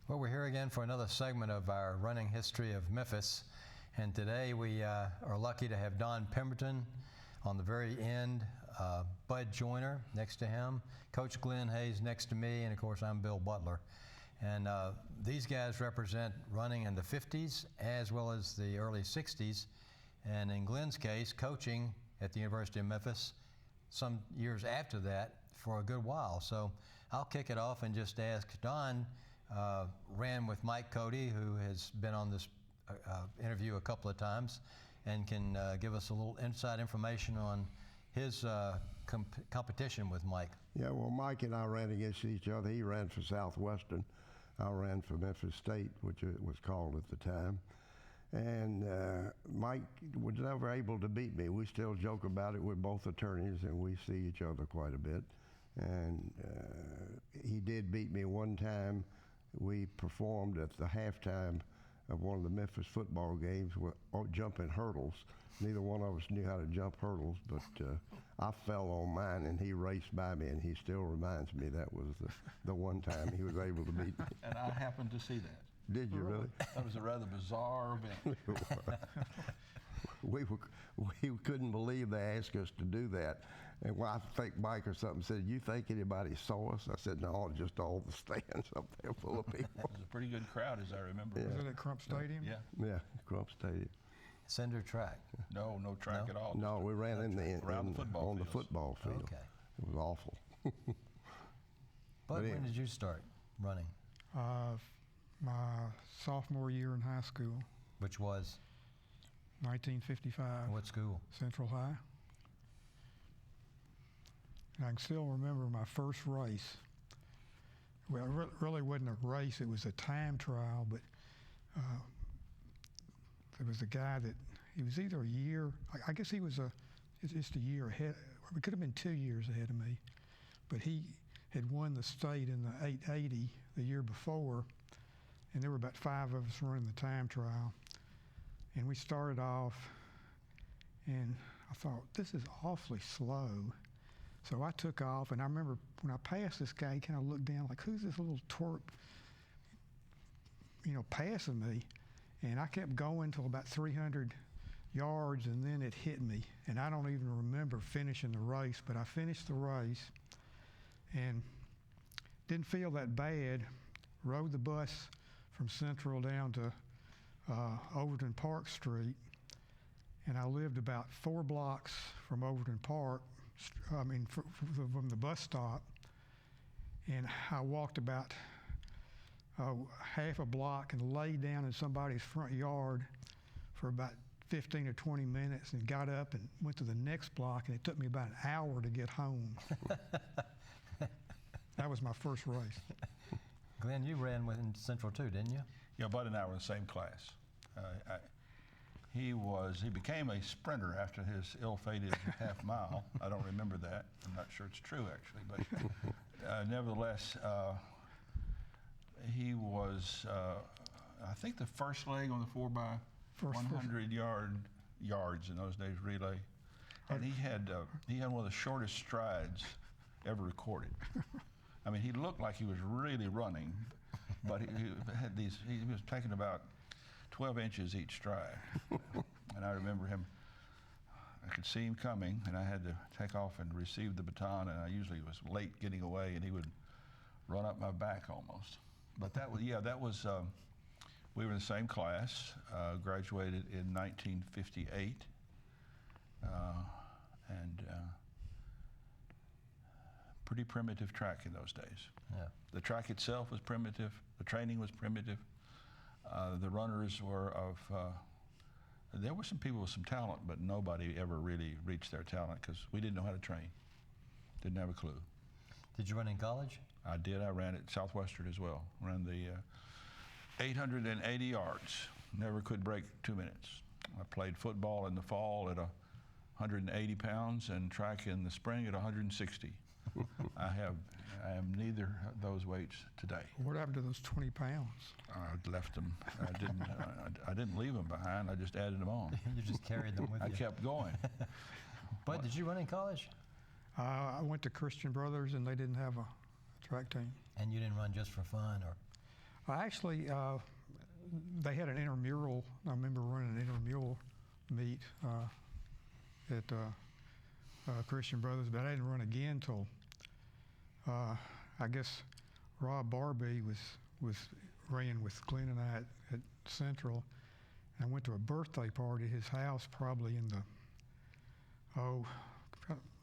Well, we're here again for another segment of our running history of Memphis. And today we are lucky to have Don Pemberton on the very end, Bud Joyner next to him, Coach Glenn Hayes next to me, and of course I'm Bill Butler. And these guys represent running in the 50s as well as the early 60s. And in Glenn's case, coaching at the University of Memphis some years after that for a good while. So I'll kick it off and just ask Don, ran with Mike Cody, who has been on this interview a couple of times, and can give us a little inside information on his competition with Mike. Yeah, well, Mike and I ran against each other. He ran for Southwestern. I ran for Memphis State, which it was called at the time. And Mike was never able to beat me. We still joke about it. We're both attorneys, and we see each other quite a bit. And he did beat me one time. We performed at the halftime of one of the Memphis football games with jumping hurdles. Neither one of us knew how to jump hurdles, but I fell on mine, and he raced by me, and he still reminds me that was the one time he was able to beat me. And I happened to see that. Did you really? That was a rather bizarre event. We couldn't believe they asked us to do that. And when I think Mike or something said, "You think anybody saw us?" I said, "No, just all the stands up there full of people." It was a pretty good crowd, as I remember. Yeah. Was it at Crump Stadium? Yeah. Yeah, Crump Stadium. Cinder track. No track at all. No, we ran on the football field. Okay. It was awful. But when did you start running? My sophomore year in high school, Which was? 1955. What school? Central High. And I can still remember my first race. Well, it really wasn't a race, it was a time trial, but there was a guy that, he was either a year, I guess he was just a year ahead, it could have been 2 years ahead of me, but he had won the state in the 880 the year before, and there were about 5 of us running the time trial. And we started off, and I thought, this is awfully slow. So I took off, and I remember when I passed this guy, he kind of looked down like, who's this little twerp, passing me? And I kept going till about 300 yards, and then it hit me. And I don't even remember finishing the race, but I finished the race and didn't feel that bad. Rode the bus from Central down to Overton Park Street, and I lived about 4 blocks from Overton Park, from the bus stop, and I walked about half a block and laid down in somebody's front yard for about 15 or 20 minutes and got up and went to the next block, and it took me about an hour to get home. That was my first race. Glenn, you ran with Central too, didn't you? Yeah, Bud and I were in the same class. He became a sprinter after his ill-fated half mile. I don't remember that. I'm not sure it's true, actually. But nevertheless, he was, I think, the first leg on the 4x100 yards in those days relay. And he had one of the shortest strides ever recorded. I mean, he looked like he was really running, but he was taking about 12 inches each stride. And I remember him, I could see him coming, and I had to take off and receive the baton, and I usually was late getting away, and he would run up my back almost. But that was, we were in the same class, graduated in 1958, and pretty primitive track in those days. Yeah. The track itself was primitive. The training was primitive. The runners were there were some people with some talent, but nobody ever really reached their talent because we didn't know how to train. Didn't have a clue. Did you run in college? I did. I ran at Southwestern as well. Ran the 880 yards. Never could break 2 minutes. I played football in the fall at 180 pounds and track in the spring at 160. I am neither of those weights today. What happened to those 20 pounds? I left them. I didn't leave them behind. I just added them on. You just carried them with you. I kept going. Bud, did you run in college? I went to Christian Brothers, and they didn't have a track team. And you didn't run just for fun, or? Actually, they had an intramural. I remember running an intramural meet at Christian Brothers, but I didn't run again till I guess Rob Barbie was ran with Glenn and I at Central. I went to a birthday party at his house, probably in the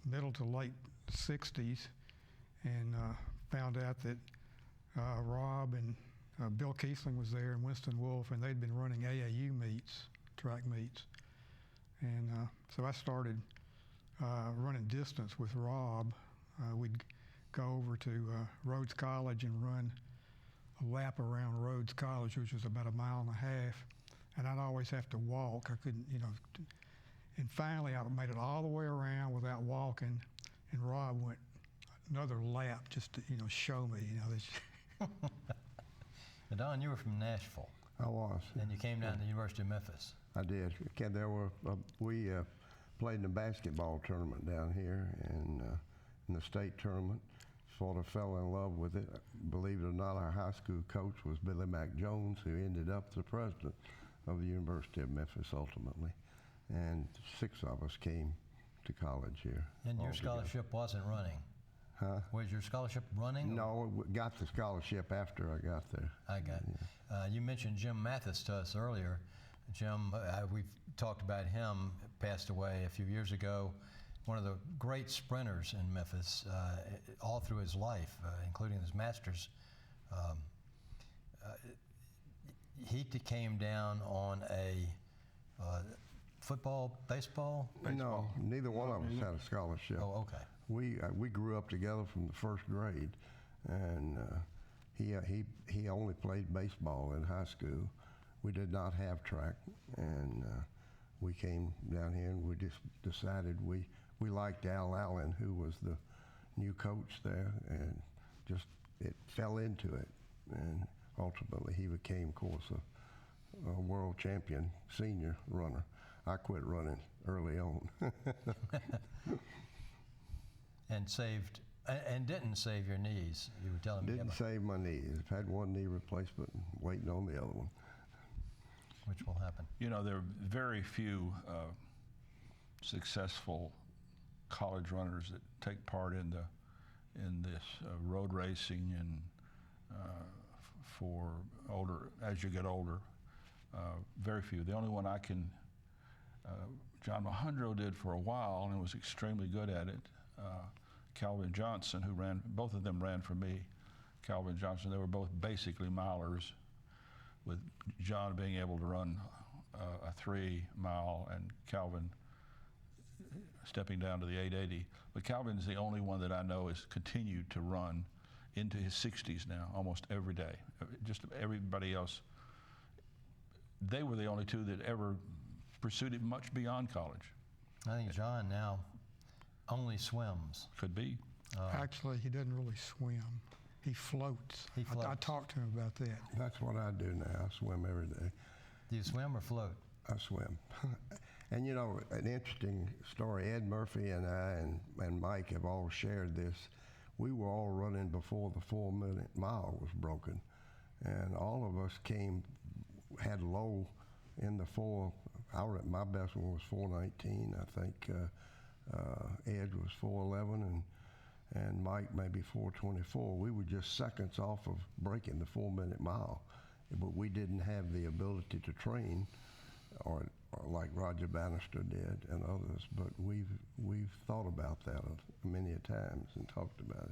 middle to late 60s, and found out that Rob and Bill Kiesling was there and Winston Wolfe, and they'd been running AAU meets, track meets. And so I started running distance with Rob. We'd go over to Rhodes College and run a lap around Rhodes College, which was about 1.5 miles. And I'd always have to walk. I couldn't, and finally I made it all the way around without walking, and Rob went another lap just to, show me, this. Now, Don, you were from Nashville. I was. And you came down to the University of Memphis. I did. We played in a basketball tournament down here, and in the state tournament, sort of fell in love with it. Believe it or not, our high school coach was Billy Mack Jones, who ended up the president of the University of Memphis ultimately. And 6 of us came to college here. And your scholarship wasn't running? Huh? Was your scholarship running? No, we got the scholarship after I got there. I got it. You mentioned Jim Mathis to us earlier. Jim, we've talked about him, passed away a few years ago. One of the great sprinters in Memphis all through his life, including his masters. He came down on a football, baseball? No, neither one of us had a scholarship. Oh, okay. We grew up together from the first grade, and he only played baseball in high school. We did not have track, and we came down here and we just decided we liked Al Allen, who was the new coach there, and just it fell into it, and ultimately he became, of course, a world champion senior runner. I quit running early on. And didn't save your knees. You were telling me. Didn't save my knees. I've had one knee replacement and waiting on the other one. Which will happen. There are very few successful college runners that take part in this road racing and for older, as you get older. Very few. The only one I can, John Mahundro did for a while and was extremely good at it. Calvin Johnson, who both of them ran for me. Calvin Johnson, they were both basically milers, with John being able to run a 3 mile and Calvin stepping down to the 880. But Calvin's the only one that I know has continued to run into his 60s now, almost every day. Just everybody else, they were the only two that ever pursued it much beyond college. I think John now only swims. Could be. Actually, he doesn't really swim. He floats. He floats. I talked to him about that. That's what I do now. I swim every day. Do you swim or float? I swim. And an interesting story, Ed Murphy and I and Mike have all shared this. We were all running before the 4-minute mile was broken. And all of us had low in the 4. My best one was 4:19. I think Ed was 4:11 and Mike maybe 4:24. We were just seconds off of breaking the 4-minute mile, but we didn't have the ability to train, or like Roger Bannister did and others. But we've thought about that many a times and talked about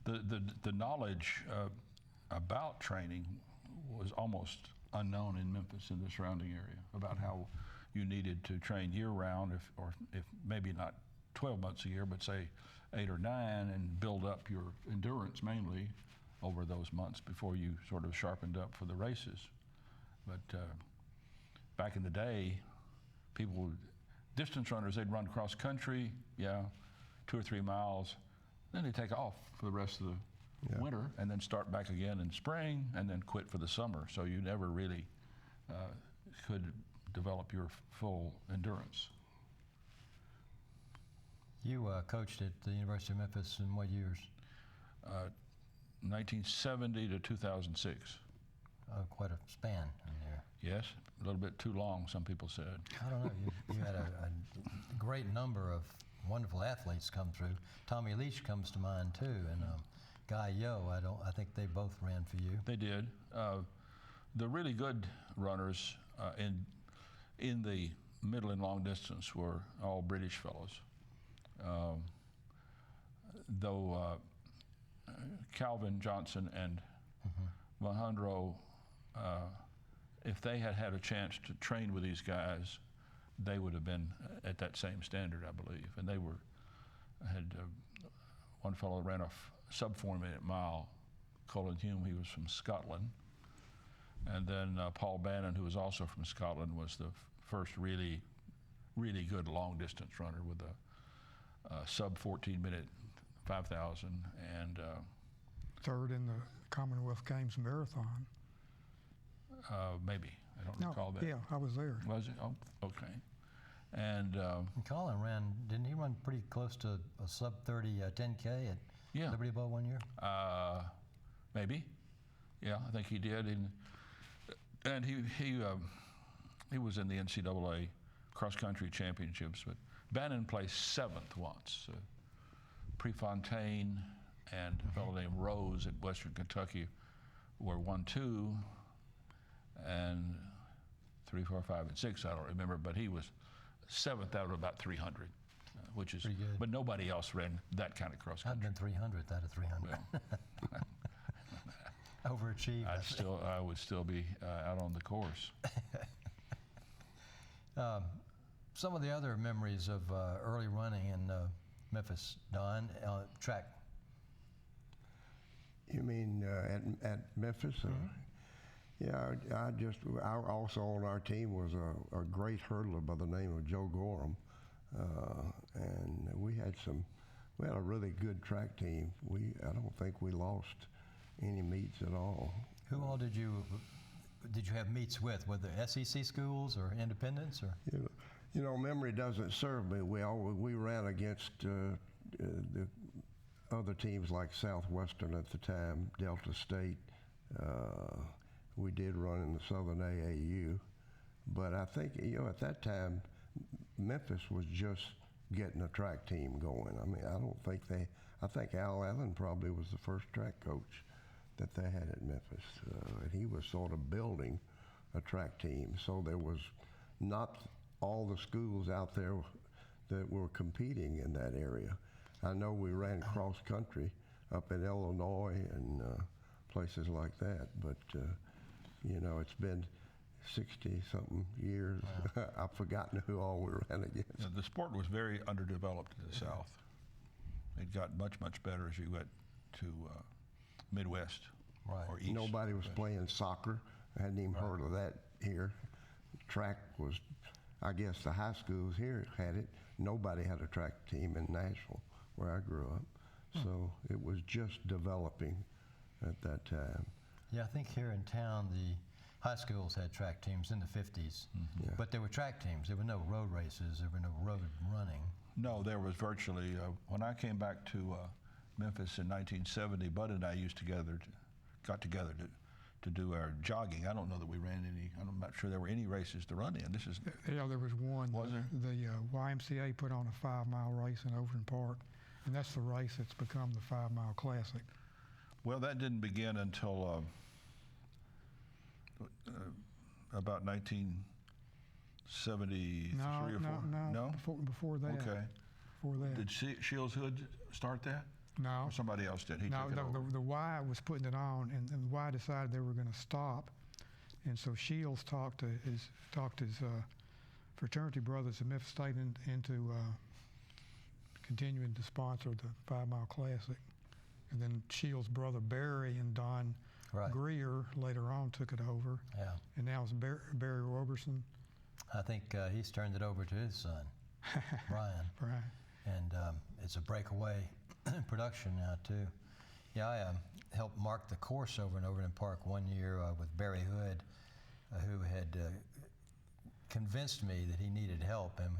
it. The knowledge about training was almost unknown in Memphis and the surrounding area about how you needed to train year-round, if maybe not 12 months a year, but say 8 or 9, and build up your endurance mainly over those months before you sort of sharpened up for the races. But back in the day, distance runners, they'd run cross country, 2 or 3 miles, then they'd take off for the rest of the winter and then start back again in spring and then quit for the summer. So you never really could develop your full endurance. You coached at the University of Memphis in what years? 1970 to 2006. Quite a span in there. Yes, a little bit too long, some people said. I don't know. You had a great number of wonderful athletes come through. Tommy Leach comes to mind too, and Guy Yo. I think they both ran for you. They did. The really good runners in the middle and long distance were all British fellows. Though Calvin Johnson and Mahundro, if they had had a chance to train with these guys, they would have been at that same standard, I believe. And they had one fellow ran a sub 4 minute mile, Colin Hume. He was from Scotland. And then Paul Bannon, who was also from Scotland, was the first really good long distance runner with a sub 14 minute 5,000 and third in the Commonwealth Games marathon. Maybe. I don't recall that. Yeah, I was there. Was it? Oh, okay. And Colin didn't he run pretty close to a sub 30 10K at Liberty Bowl one year? Maybe. Yeah, I think he did. And he was in the NCAA cross country championships, but Bannon placed 7th once. Prefontaine and a fellow named Rose at Western Kentucky were 1, 2, and 3, 4, 5, and 6. I don't remember, but he was 7th out of about 300, which is pretty good. But nobody else ran that kind of cross country. I've been 300th out of 300. Well, Overachieved. I would still be out on the course. Some of the other memories of early running in Memphis, Don, track. You mean at Memphis? Yeah, I also on our team was a great hurdler by the name of Joe Gorham, and we had a really good track team. I don't think we lost any meets at all. Who all did you have meets with? Were they SEC schools or independents or? You know, memory doesn't serve me well. We ran against the other teams like Southwestern at the time, Delta State. We did run in the Southern AAU, but I think at that time Memphis was just getting a track team going. I mean, I think Al Allen probably was the first track coach that they had at Memphis, and he was sort of building a track team. So there was not all the schools out there that were competing in that area. I know we ran cross country up in Illinois and places like that, but it's been 60-something years. Wow. I've forgotten who all we ran against. Yeah, the sport was very underdeveloped in the South. It got much, much better as you went to Midwest or East. Nobody was playing soccer. I hadn't even heard of that here. Track was, I guess the high schools here had it. Nobody had a track team in Nashville where I grew up. So it was just developing at that time. Yeah, I think here in town the high schools had track teams in the 50s, but there were track teams. There were no road races. There were no road running. No, there was virtually. When I came back to Memphis in 1970, Bud and I got together to do our jogging. I don't know that we ran any. I'm not sure there were any races to run in. Yeah, there was one. Was there? The YMCA put on a 5-mile race in Overton Park, and that's the race that's become the 5-mile classic. Well, that didn't begin until about 1973 or 4. No. Before that. Okay. Before that. Did Shields Hood start that? No. Or somebody else did? He took it over. The Y was putting it on, and the Y decided they were going to stop, and so Shields talked his fraternity brothers at Memphis State into continuing to sponsor the 5-mile classic. And then Shields' brother Barry and Don Greer later on took it over. Yeah. And now it's Barry Roberson. I think he's turned it over to his son, Brian. Right. And it's a breakaway production now too. Yeah, I helped mark the course over in Overton Park one year with Barry Hood, who had convinced me that he needed help, and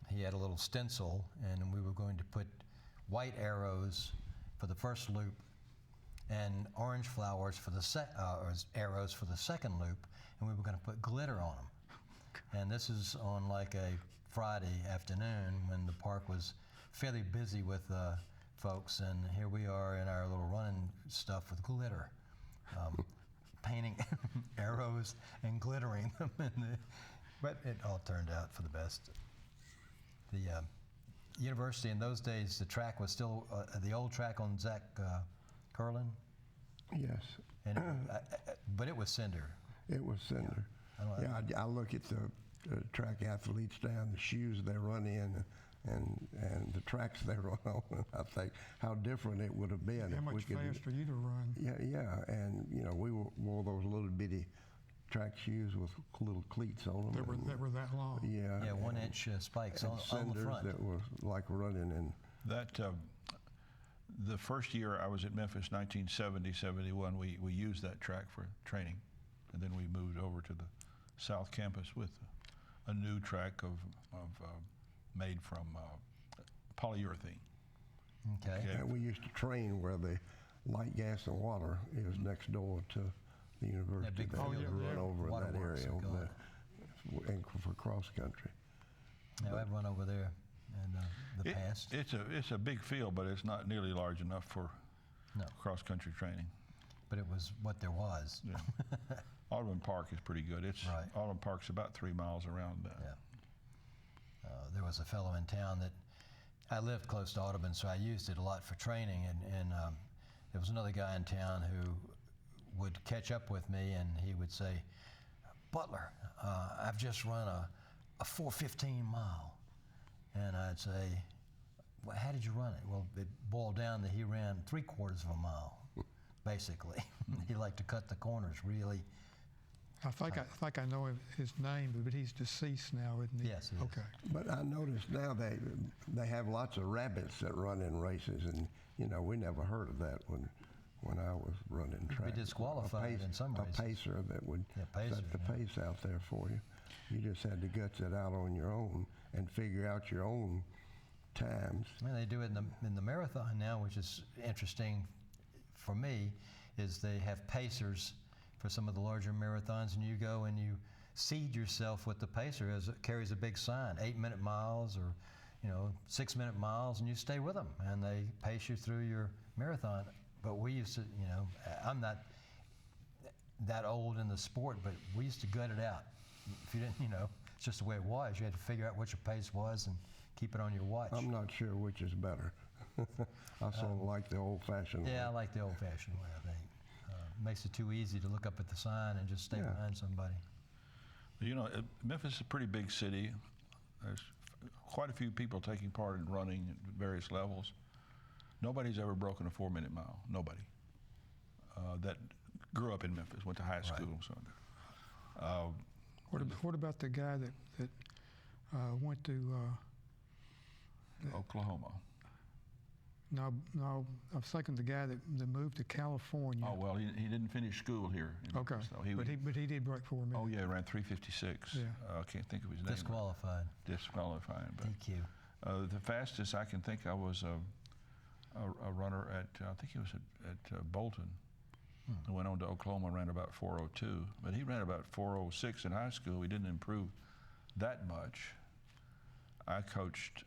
he had a little stencil, and we were going to put white arrows for the first loop, and orange flowers for the or arrows for the second loop, and we were going to put glitter on them. And this is on like a Friday afternoon when the park was fairly busy with folks, and here we are in our little running stuff with glitter, painting arrows and glittering them. But it all turned out for the best. The university in those days, the track was still the old track on Zach Curlin, Yes, and but it was cinder. it was cinder. Yeah, I look at the track athletes down, the shoes they run in, and the tracks they run on. And I think how different it would have been How if we much could. faster you'd have run. Yeah, and we wore those little bitty track shoes with little cleats on them. That were that long. Yeah, Yeah, 1-inch spikes and on the cinders front. that were like running in. That the first year I was at Memphis, 1970, 71, we used that track for training, and then we moved over to the South Campus with a new track made from polyurethane. Okay. Okay. And we used to train where the light, gas, and water is next door to the university. big They field. would Oh, yeah, run yeah. over in that Waterworks, area they over call there, and for cross country. Yeah, I've run over there in the past. It's a big field, but it's not nearly large enough for No. cross-country training. But it was what there was. Yeah. Audubon Park is pretty good. Right. Audubon Park's about 3 miles around that. Yeah. There was a fellow in town that I lived close to Audubon, so I used it a lot for training. And there was another guy in town who would catch up with me, and he would say, "Butler, I've just run a 4:15 mile," and I'd say, "Well, how did you run it?" Well, it boiled down that he ran 3/4 of a mile, basically. He liked to cut the corners really. I think I know his name, but he's deceased now, isn't he? Yes, he is. Okay. But I noticed now they have lots of rabbits that run in races, and we never heard of that when I was running track. disqualified in some races. A pacer that would pacers, set the yeah. pace out there for you. You just had to guts it out on your own and figure out your own times. I mean, they do it in the marathon now, which is interesting for me, is they have pacers for some of the larger marathons, and you go and you seed yourself with the pacer as it carries a big sign, 8-minute miles or 6-minute miles, and you stay with them, and they pace you through your marathon. But we used to, I'm not that old in the sport, but we used to gut it out. If you didn't, it's just the way it was. You had to figure out what your pace was and keep it on your watch. I'm not sure which is better. I sort of like the old-fashioned way. Yeah, I like the old-fashioned way, I think. Makes it too easy to look up at the sign and just stay Yeah. behind somebody. Memphis is a pretty big city. There's quite a few people taking part in running at various levels. Nobody's ever broken a 4-minute mile. Nobody. That grew up in Memphis, went to high school. So, What about the guy that went to? Oklahoma. No, I'm thinking the guy that moved to California. Oh, well, he didn't finish school here. in Okay, Memphis, though. but he did break 4 minutes. Oh, yeah, he ran 3:56. Yeah. I can't think of his name. Disqualified. Disqualified. But DQ. the fastest I can think of was a runner at, I think he was at Bolton. He went on to Oklahoma, ran about 4:02. But he ran about 4:06 in high school. He didn't improve that much. I coached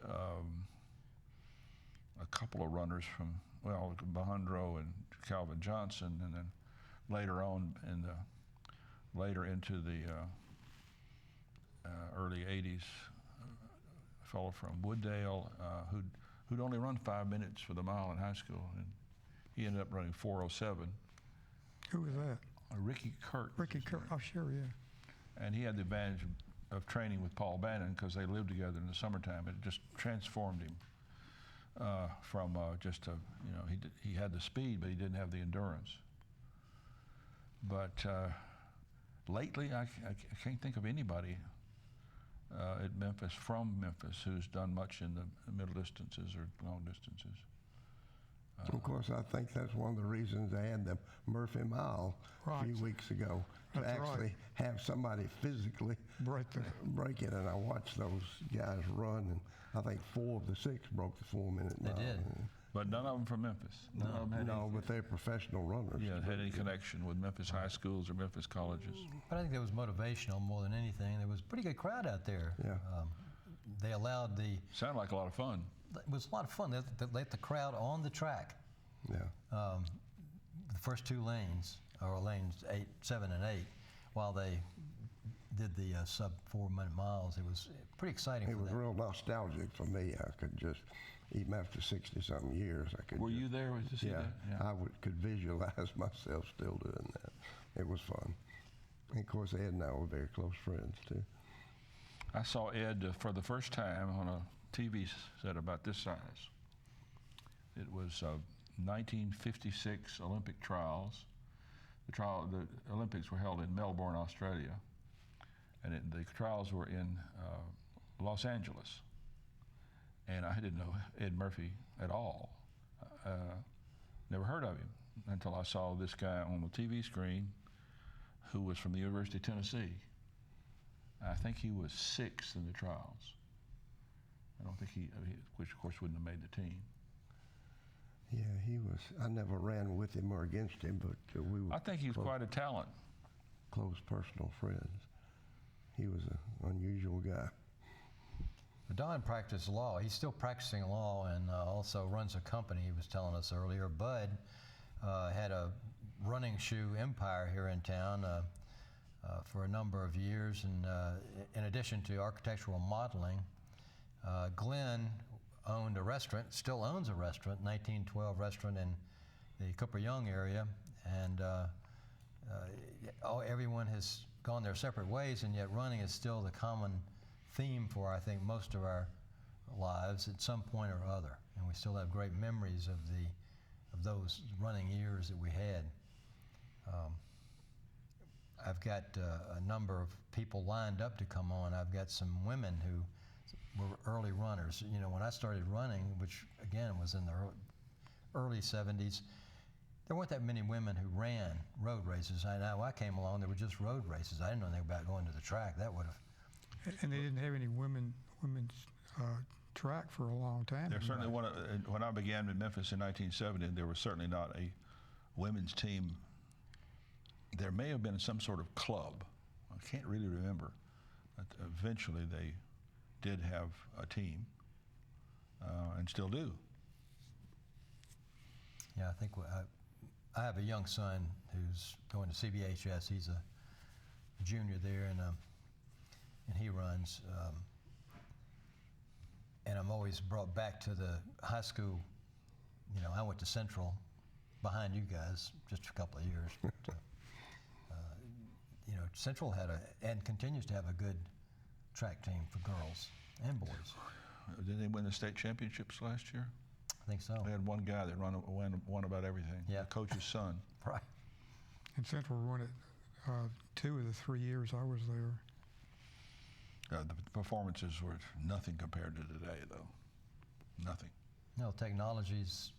a couple of runners from, Bahundro and Calvin Johnson, and then later on later into the early 80s, a fellow from Wooddale who'd only run 5 minutes for the mile in high school, and he ended up running 4:07. Who was that? Ricky Kurt. Ricky Kurt. Oh, sure, yeah. And he had the advantage of training with Paul Bannon because they lived together in the summertime. It just transformed him from just a, he had the speed, but he didn't have the endurance. But lately, I can't think of anybody at Memphis, from Memphis, who's done much in the middle distances or long distances. Of course, I think that's one of the reasons they had the Murphy Mile a few Right. weeks ago, to That's right. actually have somebody physically break it. And I watched those guys run, and I think 4 of the 6 broke the 4-minute mile. They did. But none of them from Memphis. None of them had No, but they're professional runners. had any connection with Memphis high schools or Memphis colleges. But I think that was motivational more than anything. There was a pretty good crowd out there. Yeah. They allowed Sounded like a lot of fun. it was a lot of fun. They let the crowd on the track. Yeah. The first two lanes, or lanes 7 and 8, while they did the sub 4 minute miles. It was pretty exciting It for was them. real nostalgic for me. I could just, even after 60-something years, I could Were just, you there to see yeah, that? I could visualize myself still doing that. It was fun. And of course, Ed and I were very close friends, too. I saw Ed for the first time on a TV set about this size. It was 1956 Olympic trials. The Olympics were held in Melbourne, Australia, and the trials were in Los Angeles. And I didn't know Ed Murphy at all. Never heard of him until I saw this guy on the TV screen who was from the University of Tennessee. I think he was 6th in the trials. I don't think which of course wouldn't have made the team. Yeah, he was. I never ran with him or against him, but we were I think he was quite a talent. close personal friends. He was an unusual guy. Don practiced law. He's still practicing law and also runs a company, he was telling us earlier. Bud had a running shoe empire here in town for a number of years. And in addition to architectural modeling, Glenn owned a restaurant, still owns a restaurant, 1912 restaurant in the Cooper Young area. And everyone has gone their separate ways, and yet running is still the common theme for, I think, most of our lives at some point or other. And we still have great memories of those running years that we had. I've got a number of people lined up to come on. I've got some women who were early runners. You know, when I started running, which again was in the early 70s, there weren't that many women who ran road races. I know I came along, there were just road races. I didn't know anything about going to the track. That would have. And they didn't have any women's track for a long time. There certainly when I began in Memphis in 1970, there was certainly not a women's team. There may have been some sort of club. I can't really remember. But eventually they did have a team and still do. Yeah, I think I have a young son who's going to CBHS. He's a junior there, and he runs. And I'm always brought back to the high school. You know, I went to Central behind you guys just a couple of years. But, you know, Central had and continues to have a good track team for girls and boys. Did they win the state championships last year? I think so. They had one guy that won about everything. Yeah. The coach's son. Right. And Central won it 2 of the 3 years I was there. The performances were nothing compared to today, though. Nothing. No, technologies,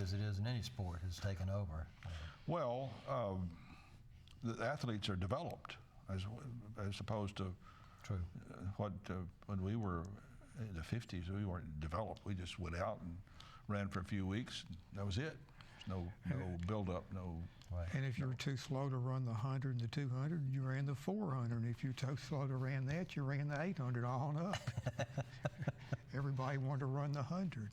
as it is in any sport, has taken over. Well, the athletes are developed as opposed to True. When we were in the 50s, we weren't developed. We just went out and ran for a few weeks. That was it. No build-up, no. Right. And if you were too slow to run the 100 and the 200, you ran the 400. And if you were too slow to run that, you ran the 800 on up. Everybody wanted to run the 100.